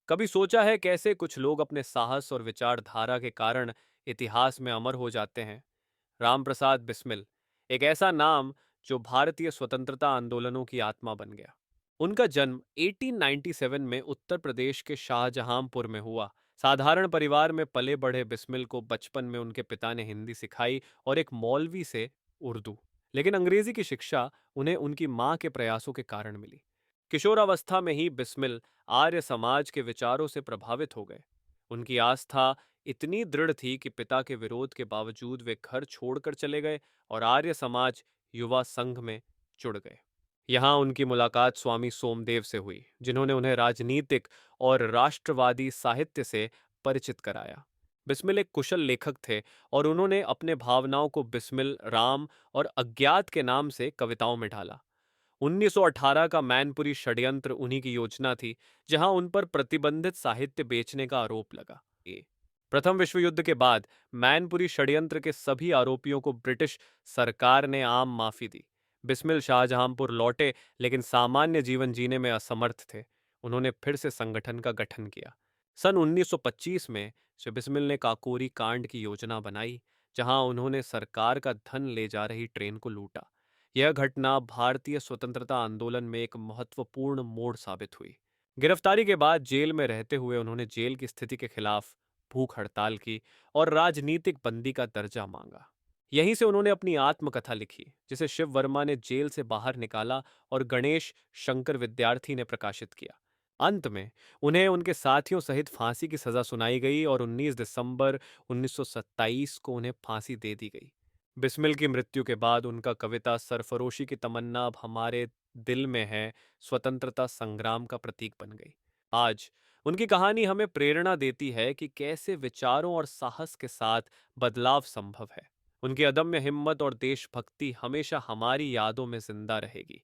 कभी सोचा है कैसे कुछ लोग अपने साहस और विचारधारा के कारण इतिहास में अमर हो जाते हैं? रामप्रसाद बिस्मिल, एक ऐसा नाम जो भारतीय स्वतंत्रता आंदोलनों की आत्मा बन गया। उनका जन्म 1897 में उत्तर प्रदेश के शाहजहांपुर में हुआ। साधारण परिवार में पले बढ़े बिस्मिल को बचपन में उनके पिता ने हिंदी सिखाई और एक मौलवी से उर्दू। लेकिन अंग्रेजी की शिक्षा उन्हें उनकी मां के प्रयासों के कारण मिली। किशोरावस्था में ही बिस्मिल आर्य समाज के विचारों से प्रभावित हो गए। उनकी आस्था इतनी दृढ़ थी कि पिता के विरोध के बावजूद वे घर छोड़कर चले गए और आर्य समाज युवा संघ में जुड़ गए। यहाँ उनकी मुलाकात स्वामी सोमदेव से हुई, जिन्होंने उन्हें राजनीतिक और राष्ट्रवादी साहित्य से परिचित कराया। बिस्मिल एक कुशल लेखक थे और उन्होंने अपने भावनाओं को बिस्मिल, राम और अज्ञात के नाम से कविताओं में ढाला। 1918 का मैनपुरी षड्यंत्र उन्हीं की योजना थी, जहां उन पर प्रतिबंधित साहित्य बेचने का आरोप लगा। प्रथम विश्व युद्ध के बाद मैनपुरी षड्यंत्र के सभी आरोपियों को ब्रिटिश सरकार ने आम माफी दी। बिस्मिल शाहजहांपुर लौटे, लेकिन सामान्य जीवन जीने में असमर्थ थे। उन्होंने फिर से संगठन का गठन किया। सन 1925 में श्री बिस्मिल ने काकोरी कांड की योजना बनाई, जहां उन्होंने सरकार का धन ले जा रही ट्रेन को लूटा। यह घटना भारतीय स्वतंत्रता आंदोलन में एक महत्वपूर्ण मोड़ साबित हुई। गिरफ्तारी के बाद जेल में रहते हुए उन्होंने जेल की स्थिति के खिलाफ भूख हड़ताल की और राजनीतिक बंदी का दर्जा मांगा। यहीं से उन्होंने अपनी आत्मकथा लिखी, जिसे शिव वर्मा ने जेल से बाहर निकाला और गणेश शंकर विद्यार्थी ने प्रकाशित किया। अंत में उन्हें उनके साथियों सहित फांसी की सजा सुनाई गई और 19 दिसंबर 1927 को उन्हें फांसी दे दी गई। बिस्मिल की मृत्यु के बाद उनका कविता सरफरोशी की तमन्ना अब हमारे दिल में है स्वतंत्रता संग्राम का प्रतीक बन गई। आज उनकी कहानी हमें प्रेरणा देती है कि कैसे विचारों और साहस के साथ बदलाव संभव है। उनकी अदम्य हिम्मत और देशभक्ति हमेशा हमारी यादों में जिंदा रहेगी।